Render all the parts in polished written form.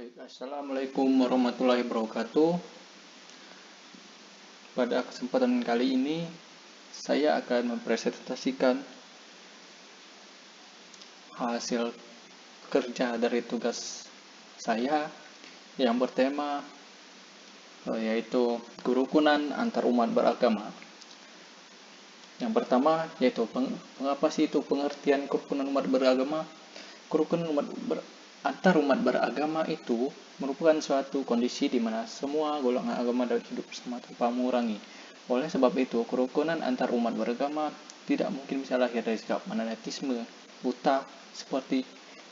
Baik, Assalamualaikum warahmatullahi wabarakatuh. Pada kesempatan kali ini, saya akan mempresentasikan hasil kerja dari tugas saya yang bertema yaitu kerukunan antar umat beragama. Yang pertama yaitu mengapa sih itu pengertian kerukunan umat beragama? Kerukunan antar umat beragama itu merupakan suatu kondisi di mana semua golongan agama dapat hidup bersama tanpa mengurangi. Oleh sebab itu, kerukunan antar umat beragama tidak mungkin bisa lahir dari sikap fanatisme buta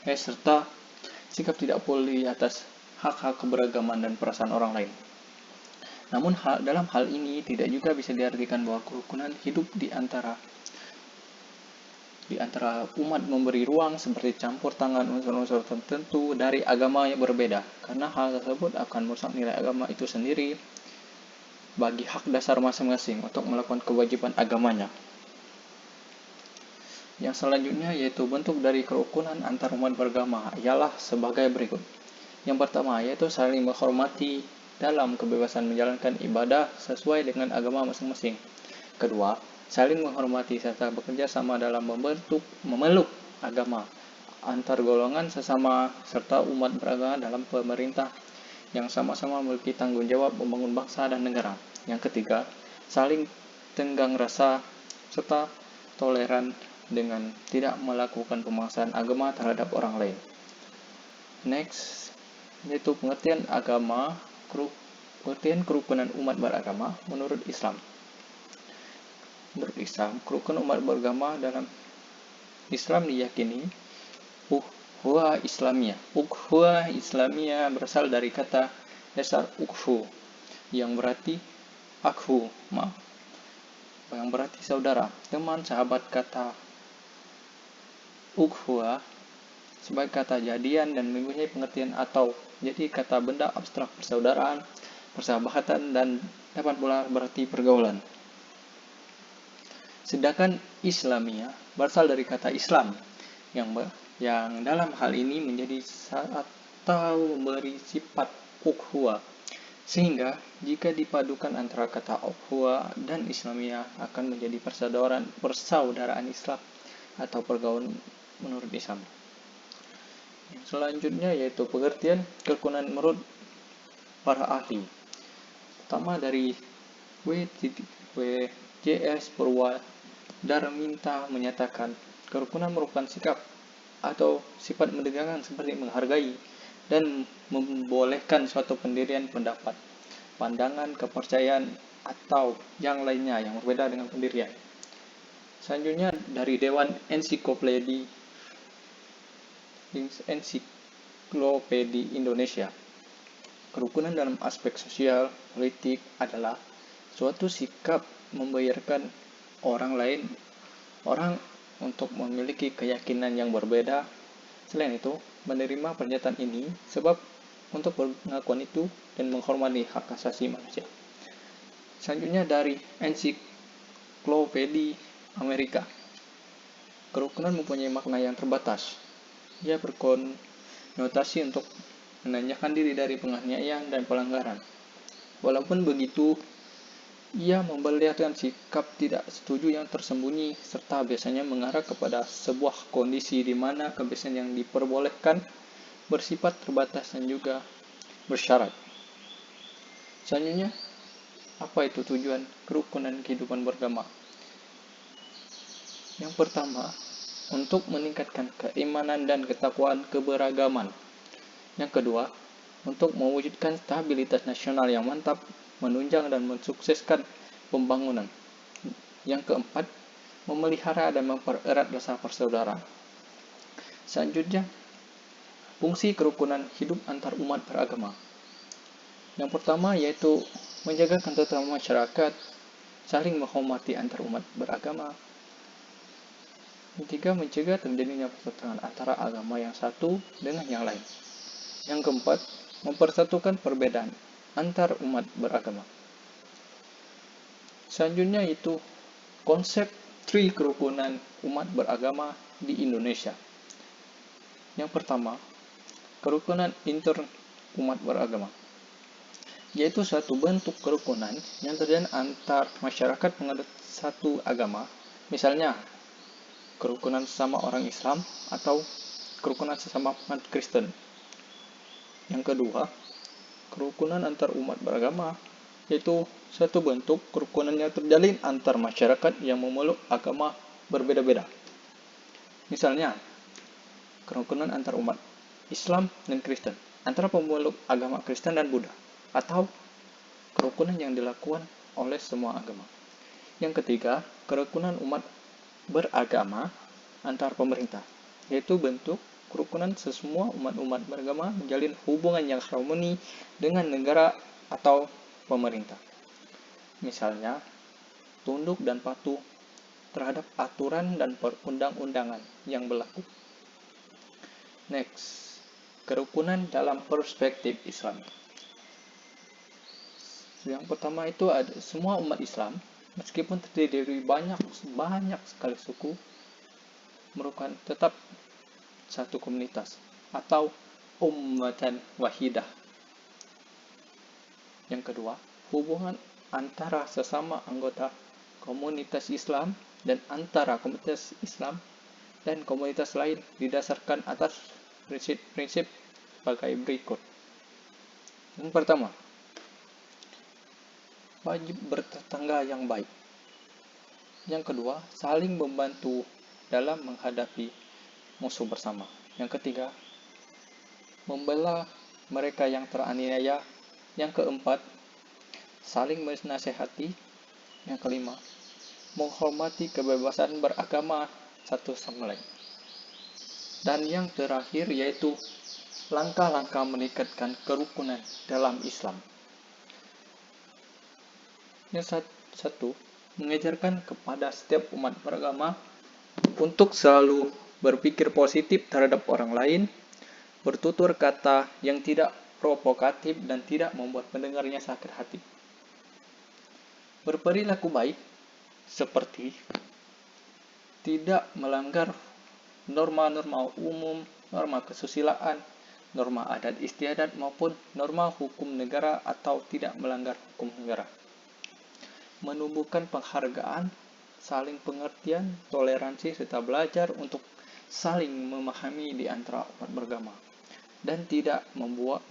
serta sikap tidak peduli atas hak-hak keberagaman dan perasaan orang lain. Namun dalam hal ini tidak juga bisa diartikan bahwa kerukunan hidup di antara umat memberi ruang seperti campur tangan unsur-unsur tertentu dari agama yang berbeda, karena hal tersebut akan merusak nilai agama itu sendiri bagi hak dasar masing-masing untuk melakukan kewajiban agamanya. Yang selanjutnya yaitu bentuk dari kerukunan antar umat beragama ialah sebagai berikut. Yang pertama yaitu saling menghormati dalam kebebasan menjalankan ibadah sesuai dengan agama masing-masing. Kedua, saling menghormati serta bekerja sama dalam memeluk agama antar golongan sesama serta umat beragama dalam pemerintah yang sama-sama memiliki tanggung jawab membangun bangsa dan negara. Yang ketiga, saling tenggang rasa serta toleran dengan tidak melakukan pemaksaan agama terhadap orang lain. Next, yaitu pengertian kerukunan umat beragama menurut Islam. Menurut Islam, kerukunan umat beragama dalam Islam diyakini ukhuwah Islamiyah. Ukhuwah Islamiyah berasal dari kata dasar ukhu yang berarti yang berarti saudara, teman, sahabat. Kata ukhuwah sebagai kata jadian dan mempunyai pengertian atau jadi kata benda abstrak persaudaraan, persahabatan, dan dapat pula berarti pergaulan. Sedangkan Islamiyah berasal dari kata Islam yang dalam hal ini menjadi atau memberi sifat ukhuwah, sehingga jika dipadukan antara kata ukhuwah dan Islamiyah akan menjadi persaudaraan Islam atau pergaulan menurut Islam. Yang selanjutnya yaitu pengertian kerukunan menurut para ahli. Pertama dari W.J.S. Purwadarminta menyatakan kerukunan merupakan sikap atau sifat menegakkan seperti menghargai dan membolehkan suatu pendirian pendapat, pandangan, kepercayaan atau yang lainnya yang berbeda dengan pendirian. Selanjutnya dari Dewan Ensiklopedi Indonesia. Kerukunan dalam aspek sosial politik adalah suatu sikap membiarkan orang untuk memiliki keyakinan yang berbeda. Selain itu, menerima pernyataan ini sebab untuk pengakuan itu dan menghormati hak asasi manusia. Selanjutnya dari Ensiklopedi Amerika. Kerukunan mempunyai makna yang terbatas. Ia berkonotasi untuk menanyakan diri dari penganiayaan dan pelanggaran. Walaupun begitu, ia memperlihatkan sikap tidak setuju yang tersembunyi serta biasanya mengarah kepada sebuah kondisi di mana kebiasaan yang diperbolehkan bersifat terbatas dan juga bersyarat. Selanjutnya, apa itu tujuan kerukunan kehidupan beragama? Yang pertama, untuk meningkatkan keimanan dan ketakwaan keberagaman. Yang kedua, untuk mewujudkan stabilitas nasional yang mantap, menunjang dan mensukseskan pembangunan. Yang keempat, memelihara dan mempererat rasa persaudaraan. Selanjutnya, fungsi kerukunan hidup antar umat beragama. Yang pertama yaitu menjaga ketentraman masyarakat, saling menghormati antar umat beragama. Yang ketiga, mencegah terjadinya pertentangan antara agama yang satu dengan yang lain. Yang keempat, mempersatukan perbedaan antar umat beragama. Selanjutnya itu konsep tri kerukunan umat beragama di Indonesia. Yang pertama, kerukunan umat beragama, yaitu suatu bentuk kerukunan yang terjadi antar masyarakat penganut satu agama, misalnya kerukunan sesama orang Islam atau kerukunan sesama umat Kristen. Yang kedua, kerukunan antar umat beragama, yaitu suatu bentuk kerukunan yang terjalin antar masyarakat yang memeluk agama berbeda-beda. Misalnya, kerukunan antar umat Islam dan Kristen, antara pemeluk agama Kristen dan Buddha, atau kerukunan yang dilakukan oleh semua agama. Yang ketiga, kerukunan umat beragama antar pemerintah, yaitu bentuk kerukunan semua umat-umat beragama menjalin hubungan yang harmoni dengan negara atau pemerintah. Misalnya, tunduk dan patuh terhadap aturan dan perundang-undangan yang berlaku. Next, kerukunan dalam perspektif Islam. Yang pertama itu ada semua umat Islam, meskipun terdiri dari banyak sekali suku, merupakan tetap satu komunitas atau ummatan wahidah. Yang kedua, hubungan antara sesama anggota komunitas Islam dan antara komunitas Islam dan komunitas lain didasarkan atas prinsip-prinsip sebagai berikut. Yang pertama, wajib bertetangga yang baik. Yang kedua, saling membantu dalam menghadapi musuh bersama. Yang ketiga, membela mereka yang teraniaya. Yang keempat, saling menasehati. Yang kelima, menghormati kebebasan beragama satu sama lain. Dan yang terakhir yaitu langkah-langkah meningkatkan kerukunan dalam Islam. Yang satu, mengajarkan kepada setiap umat beragama untuk selalu berpikir positif terhadap orang lain, bertutur kata yang tidak provokatif dan tidak membuat pendengarnya sakit hati. Berperilaku baik seperti tidak melanggar norma-norma umum, norma kesusilaan, norma adat istiadat maupun norma hukum negara atau tidak melanggar hukum negara. Menumbuhkan penghargaan, saling pengertian, toleransi, serta belajar untuk saling memahami di antara umat beragama, dan tidak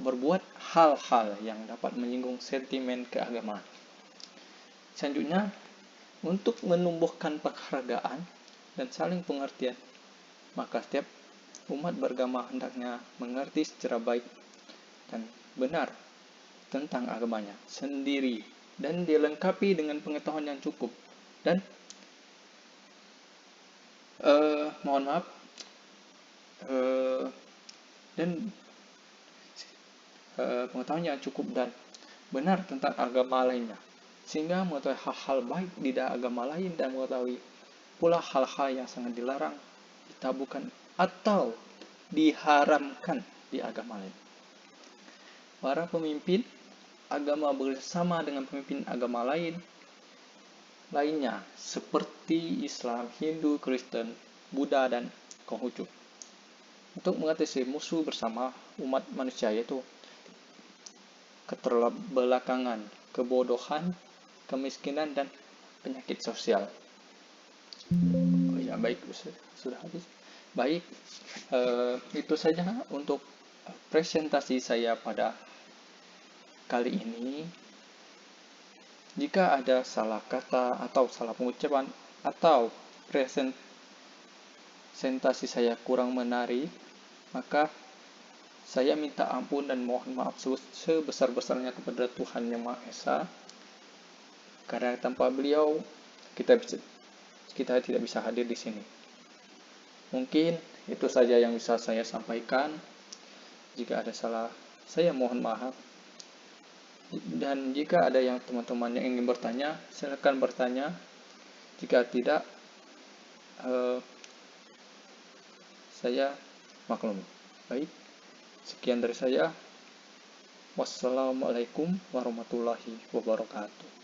berbuat hal-hal yang dapat menyinggung sentimen keagamaan. Selanjutnya, untuk menumbuhkan penghargaan dan saling pengertian, maka setiap umat beragama hendaknya mengerti secara baik dan benar tentang agamanya sendiri dan dilengkapi dengan pengetahuan yang cukup dan pengetahuan yang cukup dan benar tentang agama lainnya, sehingga mengetahui hal-hal baik di agama lain dan mengetahui pula hal-hal yang sangat dilarang, ditabukan atau diharamkan di agama lain. Para pemimpin agama bersama dengan pemimpin agama lainnya seperti Islam, Hindu, Kristen, Buddha, dan Konghucu untuk mengatasi musuh bersama umat manusia, yaitu keterbelakangan, kebodohan, kemiskinan, dan penyakit sosial. Baik, sudah habis. Baik, itu saja untuk presentasi saya pada kali ini. Jika ada salah kata atau salah pengucapan atau presentasi saya kurang menarik, maka saya minta ampun dan mohon maaf sebesar-besarnya kepada Tuhan Yang Maha Esa, karena tanpa beliau kita tidak bisa hadir di sini. Mungkin itu saja yang bisa saya sampaikan. Jika ada salah, saya mohon maaf. Dan jika ada yang teman-teman yang ingin bertanya, silakan bertanya. Jika tidak, saya maklum. Baik, sekian dari saya. Wassalamualaikum warahmatullahi wabarakatuh.